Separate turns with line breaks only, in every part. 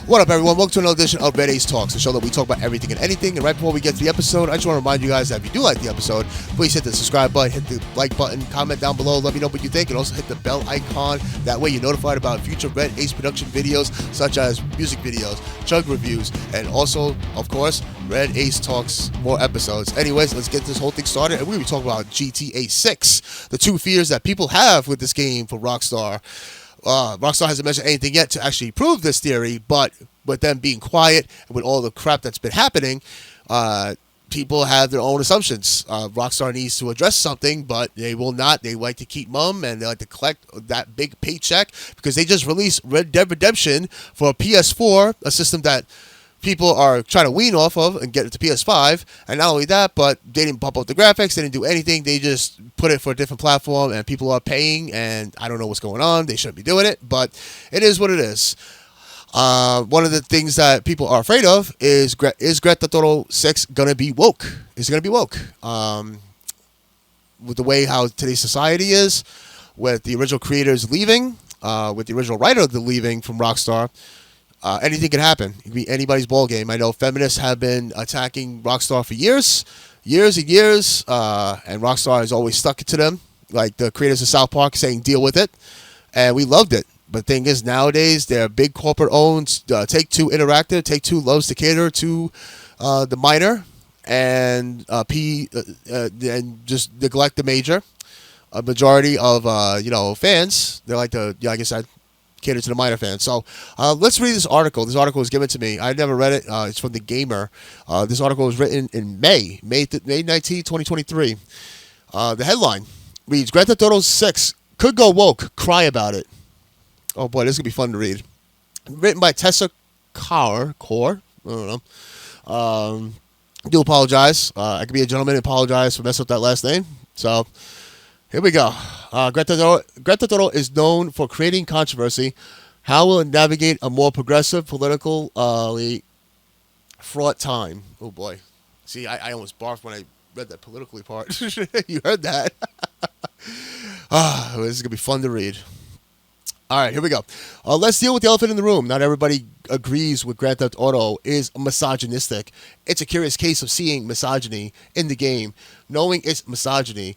What up, everyone? Welcome to another edition of Red Ace Talks, the show that we talk about everything and anything. And right before we get to the episode, I just want to remind you guys that if you do like the episode, please hit the subscribe button, hit the like button, comment down below, let me know what you think, and also hit the bell icon. That way you're notified about future Red Ace production videos, such as music videos, chug reviews, and also, of course, Red Ace Talks more episodes. Anyways, let's get this whole thing started, and we're going to be talking about GTA 6, the two fears that people have with this game for Rockstar. Rockstar hasn't mentioned anything yet to actually prove this theory, but with them being quiet and with all the crap that's been happening, people have their own assumptions. Rockstar needs to address something, but they will not. They like to keep mum, and they like to collect that big paycheck because they just released Red Dead Redemption for PS4, a system that people are trying to wean off of and get it to PS5. And not only that, but they didn't bump up the graphics. They didn't do anything. They just put it for a different platform, and people are paying, and I don't know what's going on. They shouldn't be doing it, but it is what it is. One of the things that people are afraid of is Grand Theft Auto 6 going to be woke? Is it going to be woke? With the way how today's society is, with the original creators leaving, with the original writer leaving from Rockstar, anything can happen. It can be anybody's ball game. I know feminists have been attacking Rockstar for years and years, and Rockstar has always stuck it to them, like the creators of South Park saying, deal with it, and we loved it. But the thing is, nowadays, they're big corporate-owned. Take-Two Interactive. Take-Two loves to cater to the minor and just neglect the major. A majority of fans, they like to, like I said, cater to the minor fans. So let's read this article. This article was given to me. I never read it. It's from The Gamer. This article was written in May 19, 2023. The headline reads, Grand Theft Auto 6 could go woke. Cry about it. Oh boy, this is going to be fun to read. Written by Tessa Core. I don't know. I do apologize. I could be a gentleman and apologize for messing up that last name. So, here we go. Grand Theft Auto is known for creating controversy. How will it navigate a more progressive, politically fraught time? Oh boy. See, I almost barfed when I read that politically part. You heard that. This is going to be fun to read. All right, here we go. Let's deal with the elephant in the room. Not everybody agrees with Grand Theft Auto is misogynistic. It's a curious case of seeing misogyny in the game, knowing it's misogyny,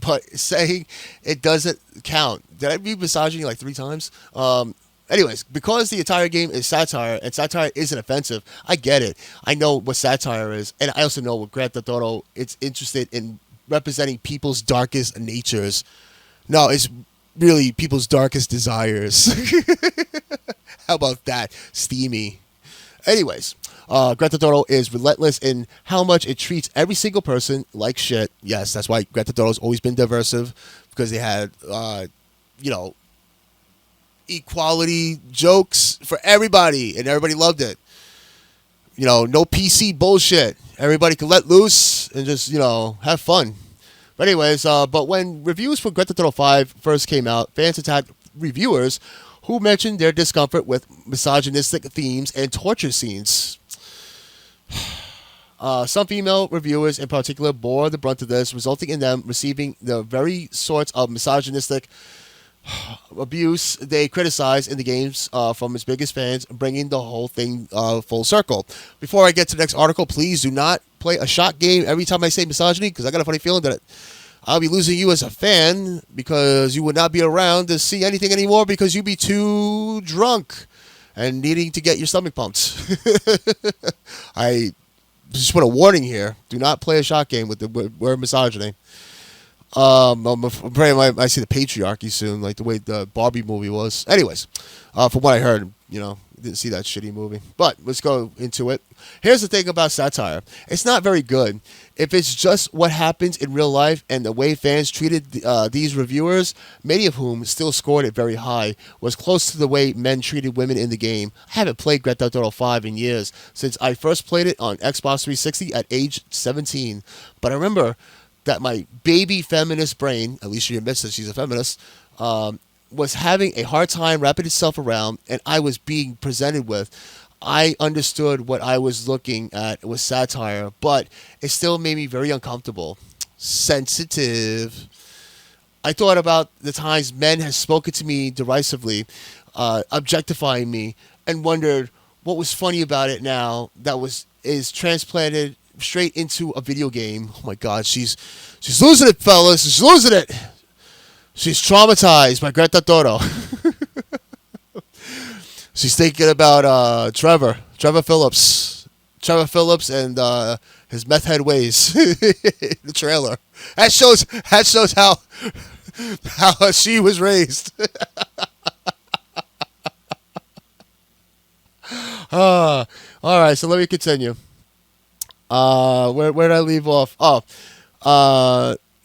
but saying it doesn't count. Did I read misogyny like 3 times? Anyways, because the entire game is satire, and satire isn't offensive, I get it. I know what satire is, and I also know what Grand Theft Auto, it's interested in representing people's darkest natures. No, it's really people's darkest desires. How about that? Steamy. Anyways, Grand Theft Auto is relentless in how much it treats every single person like shit. Yes, that's why Grand Theft Auto has always been divisive, because they had, equality jokes for everybody, and everybody loved it. No PC bullshit. Everybody could let loose and just, have fun. But anyways, but when reviews for Grand Theft Auto 5 first came out, fans attacked reviewers who mentioned their discomfort with misogynistic themes and torture scenes. Some female reviewers in particular bore the brunt of this, resulting in them receiving the very sorts of misogynistic abuse they criticized in the games from its biggest fans, bringing the whole thing full circle. Before I get to the next article, please do not play a shot game every time I say misogyny, because I got a funny feeling that I'll be losing you as a fan, because you would not be around to see anything anymore because you'd be too drunk and needing to get your stomach pumped. I just put a warning here. Do not play a shot game with the word misogyny. I'm praying I see the patriarchy soon, like the way the Barbie movie was. Anyways, from what I heard, didn't see that shitty movie. But let's go into it. Here's the thing about satire. It's not very good. If it's just what happens in real life and the way fans treated these reviewers, many of whom still scored it very high, was close to the way men treated women in the game. I haven't played Grand Theft Auto 5 in years, since I first played it on Xbox 360 at age 17. But I remember that my baby feminist brain, Alicia admits that she's a feminist, was having a hard time wrapping itself around, and I was being presented with. I understood what I was looking at was satire, but it still made me very uncomfortable. Sensitive. I thought about the times men have spoken to me derisively, objectifying me, and wondered what was funny about it now that is transplanted straight into a video game. Oh my God, she's losing it, fellas. She's losing it. She's traumatized by Greta Toro. She's thinking about Trevor Phillips, and his meth head ways. The trailer that shows how she was raised. All right, so let me continue. Where did I leave off?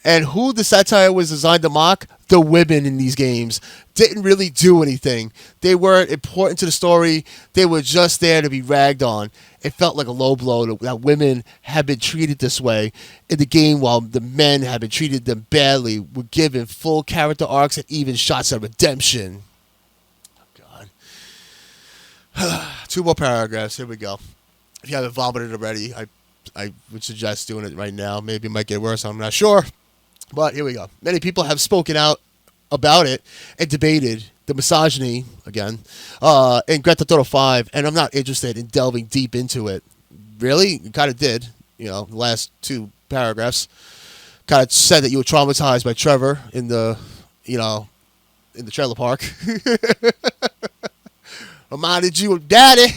And who the satire was designed to mock? The women in these games didn't really do anything. They weren't important to the story. They were just there to be ragged on. It felt like a low blow that women had been treated this way in the game while the men had been treated them badly, were given full character arcs and even shots at redemption. Oh, God. 2 more paragraphs. Here we go. If you haven't vomited already, I would suggest doing it right now. Maybe it might get worse. I'm not sure. But here we go. Many people have spoken out about it and debated the misogyny, again, in Grand Theft Auto 5, and I'm not interested in delving deep into it. Really? You kind of did. The last 2 paragraphs kind of said that you were traumatized by Trevor in the trailer park. Reminded you of Daddy.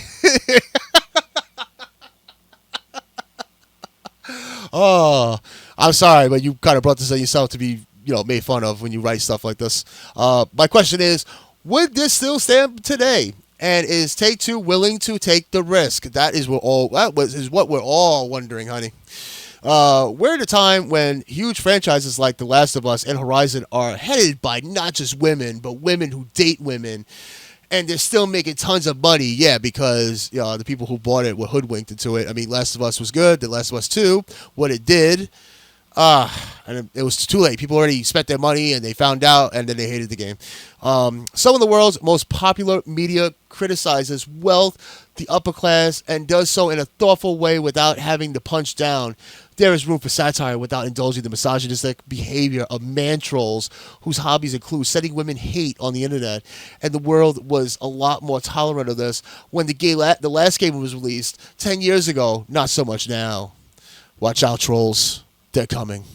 Oh, I'm sorry, but you kind of brought this on yourself to be, made fun of when you write stuff like this. My question is, would this still stand today? And is Take-Two willing to take the risk? That is what we're all wondering, honey. We're at a time when huge franchises like The Last of Us and Horizon are headed by not just women, but women who date women. And they're still making tons of money, because the people who bought it were hoodwinked into it. I mean, Last of Us was good. The Last of Us 2, what it did, and it was too late. People already spent their money, and they found out, and then they hated the game. Some of the world's most popular media criticizes wealth, the upper class, and does so in a thoughtful way without having to punch down. There is room for satire without indulging the misogynistic behavior of man-trolls whose hobbies include sending women hate on the internet. And the world was a lot more tolerant of this when the last game was released 10 years ago. Not so much now. Watch out, trolls. They're coming.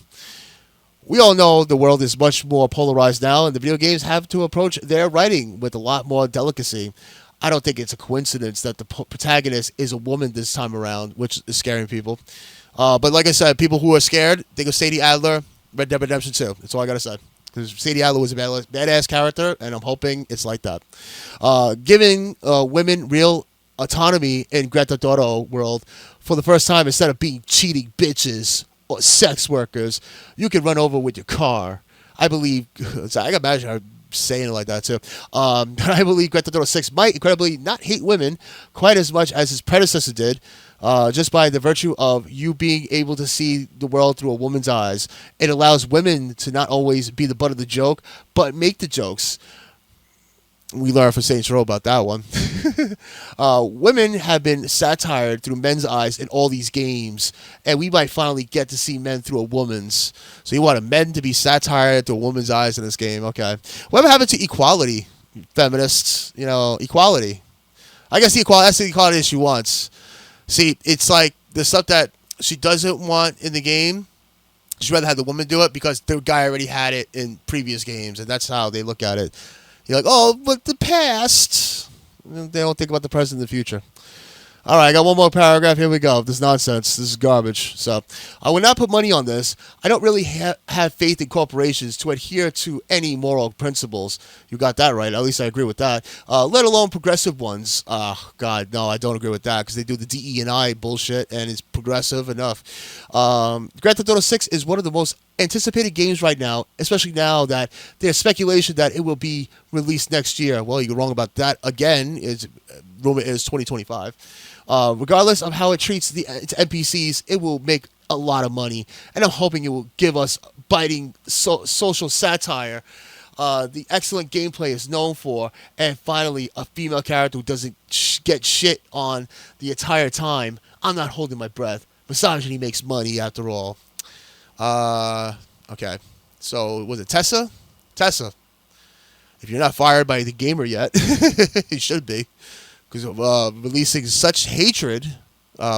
We all know the world is much more polarized now, and the video games have to approach their writing with a lot more delicacy. I don't think it's a coincidence that the protagonist is a woman this time around, which is scaring people. But like I said, people who are scared, think of Sadie Adler, Red Dead Redemption 2. That's all I got to say. Because Sadie Adler was a badass character, and I'm hoping it's like that. Giving women real autonomy in Grand Theft Auto world for the first time, instead of being cheating bitches or sex workers, you can run over with your car. I believe, I can imagine her saying it like that too. I believe Grand Theft Auto 6 might incredibly not hate women quite as much as his predecessor did. Just by the virtue of you being able to see the world through a woman's eyes. It allows women to not always be the butt of the joke, but make the jokes. We learned from Saints Row about that one. Women have been satired through men's eyes in all these games, and we might finally get to see men through a woman's. So you want men to be satired through a woman's eyes in this game, okay. Whatever happened to equality, feminists? Equality. I guess that's the equality she wants. See, it's like the stuff that she doesn't want in the game, she'd rather have the woman do it because the guy already had it in previous games, and that's how they look at it. You're like, oh, but the past. They don't think about the present and the future. All right, I got one more paragraph. Here we go. This is nonsense. This is garbage. So I will not put money on this. I don't really have faith in corporations to adhere to any moral principles. You got that right. At least I agree with that. Let alone progressive ones. God, no, I don't agree with that because they do the DE&I bullshit and it's progressive enough. Grand Theft Auto 6 is one of the most anticipated games right now, especially now that there's speculation that it will be released next year. Well, you're wrong about that. Again, rumor is 2025. Regardless of how it treats its NPCs, it will make a lot of money, and I'm hoping it will give us biting social satire, the excellent gameplay is known for, and finally a female character who doesn't get shit on the entire time. I'm not holding my breath. Misogyny makes money after all. Okay. So was it Tessa? Tessa. If you're not fired by the gamer yet, you should be. because of releasing such hatred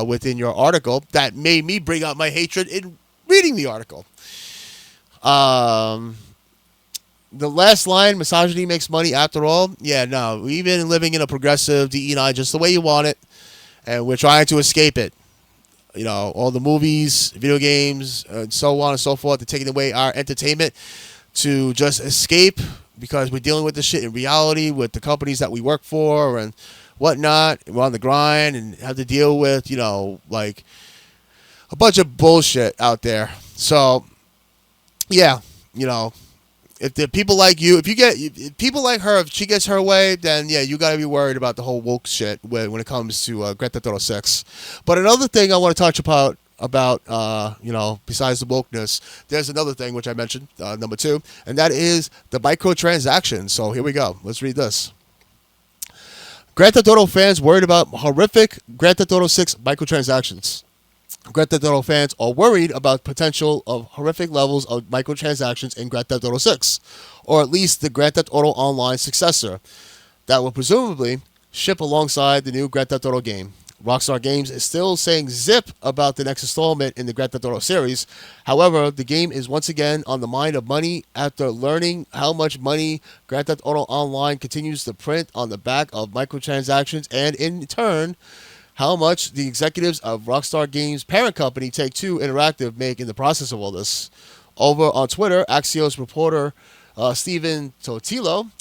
within your article that made me bring out my hatred in reading the article. The last line, misogyny makes money after all. Yeah, no, we've been living in a progressive DE9 just the way you want it, and we're trying to escape it. You know, all the movies, video games, and so on and so forth, they're taking away our entertainment to just escape because we're dealing with this shit in reality with the companies that we work for and whatnot. We're on the grind and have to deal with, you know, like a bunch of bullshit out there. So, yeah, you know, if the people like you, if people like her, if she gets her way, then yeah, you got to be worried about the whole woke shit when it comes to Grand Theft Auto 6. But another thing I want to touch about you know, besides the wokeness, there's another thing which I mentioned, number 2, and that is the microtransactions. So here we go. Let's read this. Grand Theft Auto fans worried about horrific Grand Theft Auto 6 microtransactions. Grand Theft Auto fans are worried about potential of horrific levels of microtransactions in Grand Theft Auto 6, or at least the Grand Theft Auto Online successor, that will presumably ship alongside the new Grand Theft Auto game. Rockstar Games is still saying zip about the next installment in the Grand Theft Auto series. However, the game is once again on the mind of money after learning how much money Grand Theft Auto Online continues to print on the back of microtransactions, and in turn, how much the executives of Rockstar Games' parent company, Take-Two Interactive, make in the process of all this. Over on Twitter, Axios reporter Steven Totilo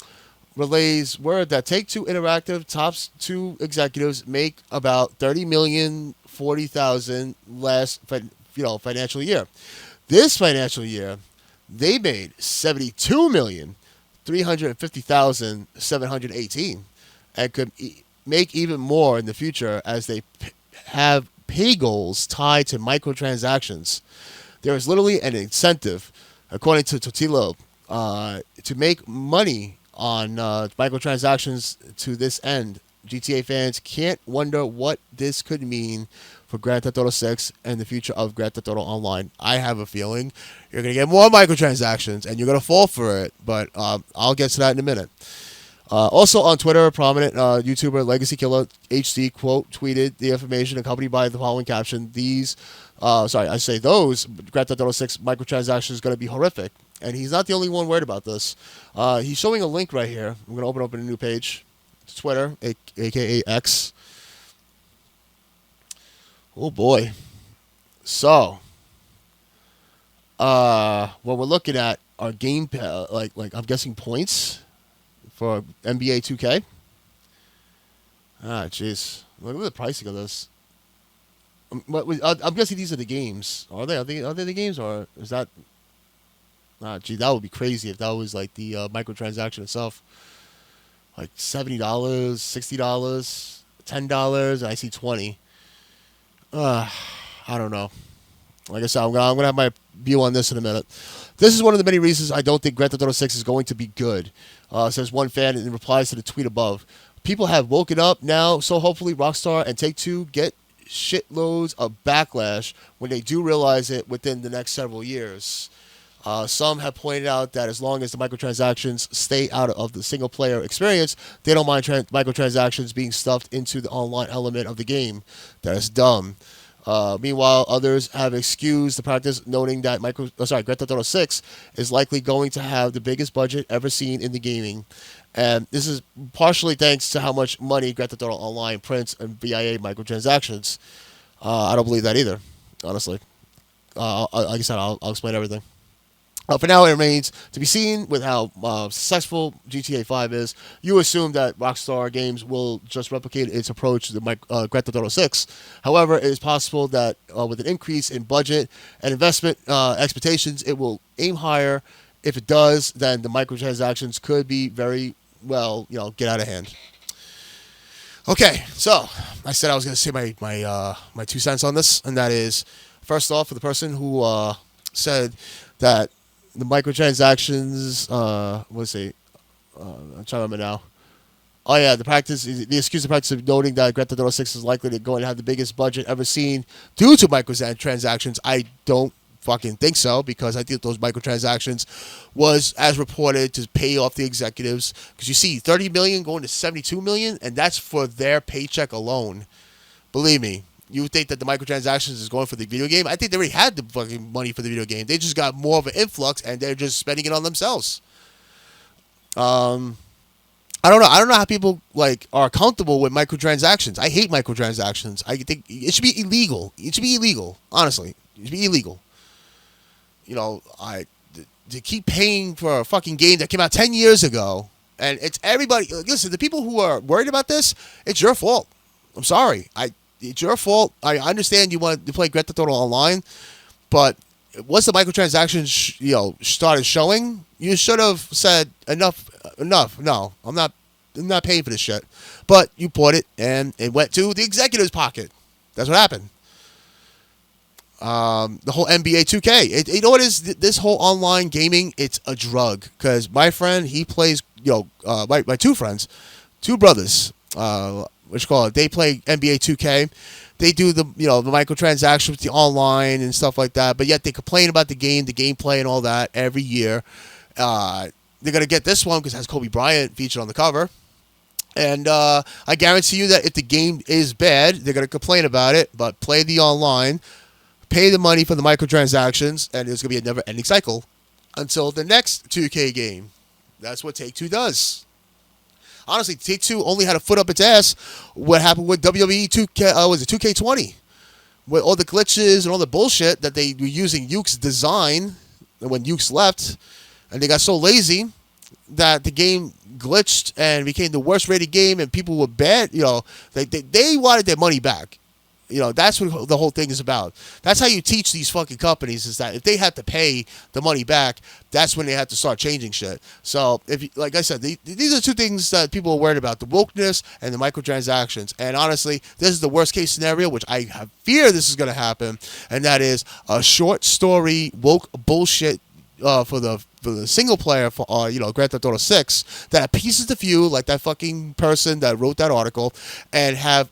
relays word that Take-Two Interactive top 2 executives make about $30,040,000 last financial year. This financial year, they made $72,350,718 and could make even more in the future as they have pay goals tied to microtransactions. There is literally an incentive, according to Totilo, to make money on microtransactions to this end. GTA fans can't wonder what this could mean for Grand Theft Auto 6 and the future of Grand Theft Auto Online. I have a feeling you're going to get more microtransactions and you're going to fall for it, but I'll get to that in a minute. Also on Twitter, prominent YouTuber Legacy Killer HD tweeted the information accompanied by the following caption: those Grand Theft Auto 6 microtransactions is going to be horrific. And he's not the only one worried about this. He's showing a link right here. I'm going to open up a new page. It's Twitter, aka X. Oh boy. So, what we're looking at are game, like I'm guessing points for NBA 2K. Ah, jeez. Look at the pricing of this. I'm guessing these are the games. Are they? Are they the games, or is that? Ah, gee, that would be crazy if that was like the microtransaction itself. Like $70, $60, $10. I see 20. I don't know. Like I said, I'm gonna have my view on this in a minute. This is one of the many reasons I don't think Grand Theft Auto 6 is going to be good, says one fan in replies to the tweet above. People have woken up now, so hopefully Rockstar and Take-Two get shitloads of backlash when they do realize it within the next several years. Some have pointed out that as long as the microtransactions stay out of the single-player experience, they don't mind microtransactions being stuffed into the online element of the game. That is dumb. Meanwhile, others have excused the practice, noting that Grand Theft Auto 6 is likely going to have the biggest budget ever seen in the gaming. And this is partially thanks to how much money Grand Theft Auto Online prints and via microtransactions. I don't believe that either, honestly. Like I said, I'll explain everything. For now, it remains to be seen with how successful GTA 5 is. You assume that Rockstar Games will just replicate its approach to the Grand Theft Auto 6. However, it is possible that with an increase in budget and investment expectations, it will aim higher. If it does, then the microtransactions could be very well, get out of hand. Okay, so I said I was going to say my 2 cents on this, and that is, first off, for the person who said that the microtransactions, I'm trying to remember now. Oh yeah, the excuse the practice of noting that Grand Theft Auto 6 is likely to go and have the biggest budget ever seen due to microtransactions. I don't fucking think so, because I think those microtransactions was, as reported, to pay off the executives. Because you see 30 million going to 72 million, and that's for their paycheck alone. Believe me, you would think that the microtransactions is going for the video game. I think they already had the fucking money for the video game. They just got more of an influx, and they're just spending it on themselves. I don't know. I don't know how people like are comfortable with microtransactions. I hate microtransactions. I think it should be illegal. It should be illegal. Honestly, it should be illegal. You know, to keep paying for a fucking game that came out 10 years ago, and it's everybody. Listen, the people who are worried about this, it's your fault. I'm sorry. It's your fault. I understand you want to play Grand Theft Auto Online, but once the microtransactions, started showing, you should have said enough. No, I'm not paying for this shit. But you bought it, and it went to the executive's pocket. That's what happened. The whole NBA 2K. You know what is this whole online gaming? It's a drug. Because my friend, he plays. My two friends, two brothers. They play NBA 2K. They do the microtransactions, the online and stuff like that. But yet they complain about the gameplay and all that every year. They're going to get this one because it has Kobe Bryant featured on the cover. And I guarantee you that if the game is bad, they're going to complain about it. But play the online, pay the money for the microtransactions, and it's going to be a never-ending cycle until the next 2K game. That's what Take-Two does. Honestly, Take-Two only had a foot up its ass. What happened with WWE 2K20? With all the glitches and all the bullshit that they were using Yuke's design when Yuke's left. And they got so lazy that the game glitched and became the worst rated game, and people were bad. They wanted their money back. That's what the whole thing is about. That's how you teach these fucking companies, is that if they have to pay the money back, that's when they have to start changing shit. So, like I said, these are two things that people are worried about: the wokeness and the microtransactions. And honestly, this is the worst case scenario, which I fear this is going to happen, and that is a short story woke bullshit for the single player for Grand Theft Auto 6 that appeases the few, like that fucking person that wrote that article, and have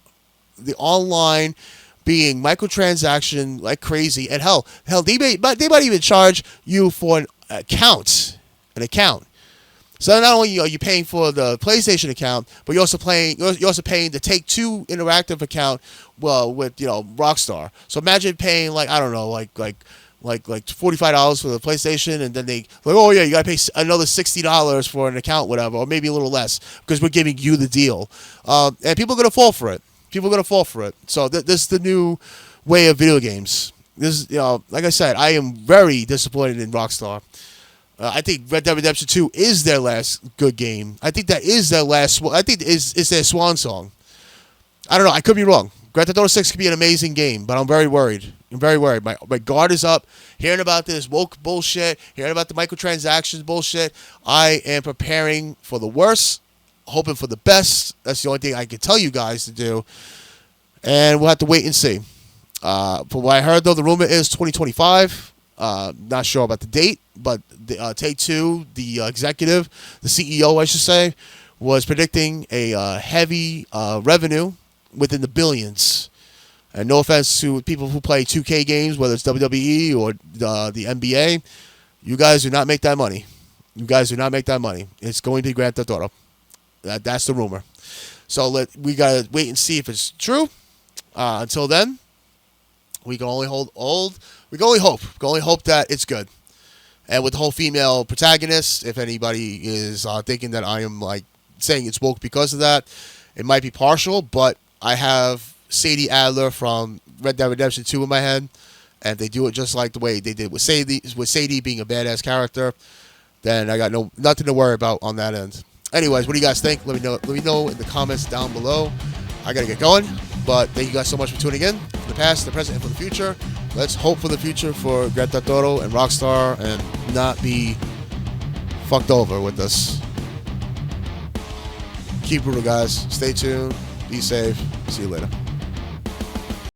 the online being microtransaction like crazy. And hell, they might even charge you for an account. So not only are you paying for the PlayStation account, but you're also paying the Take-Two interactive account. Well, with Rockstar. So imagine paying like $45 for the PlayStation, and then they you gotta pay another $60 for an account, whatever, or maybe a little less, because we're giving you the deal. And people are gonna fall for it. So this is the new way of video games. This is, like I said, I am very disappointed in Rockstar. I think Red Dead Redemption 2 is their last good game. I think that is their last. I think it's their swan song. I don't know. I could be wrong. Grand Theft Auto 6 could be an amazing game, but I'm very worried. My guard is up. Hearing about this woke bullshit, hearing about the microtransactions bullshit, I am preparing for the worst, hoping for the best. That's the only thing I can tell you guys to do. And we'll have to wait and see. From what I heard, though, the rumor is 2025. Not sure about the date, but Take-Two, the executive, the CEO, I should say, was predicting a heavy revenue within the billions. And no offense to people who play 2K games, whether it's WWE or the NBA, you guys do not make that money. It's going to be Grand Theft Auto. That's the rumor. So we gotta wait and see if it's true. Until then, we can only hope that it's good. And with the whole female protagonist, if anybody is thinking that I am saying it's woke because of that, it might be partial, but I have Sadie Adler from Red Dead Redemption 2 in my head, and they do it just like the way they did with Sadie being a badass character. Then I got nothing to worry about on that end. Anyways, what do you guys think? Let me know in the comments down below. I gotta get going, but thank you guys so much for tuning in. For the past, the present, and for the future. Let's hope for the future for Grand Theft Auto and Rockstar, and not be fucked over with this. Keep brutal, guys. Stay tuned. Be safe. See you later.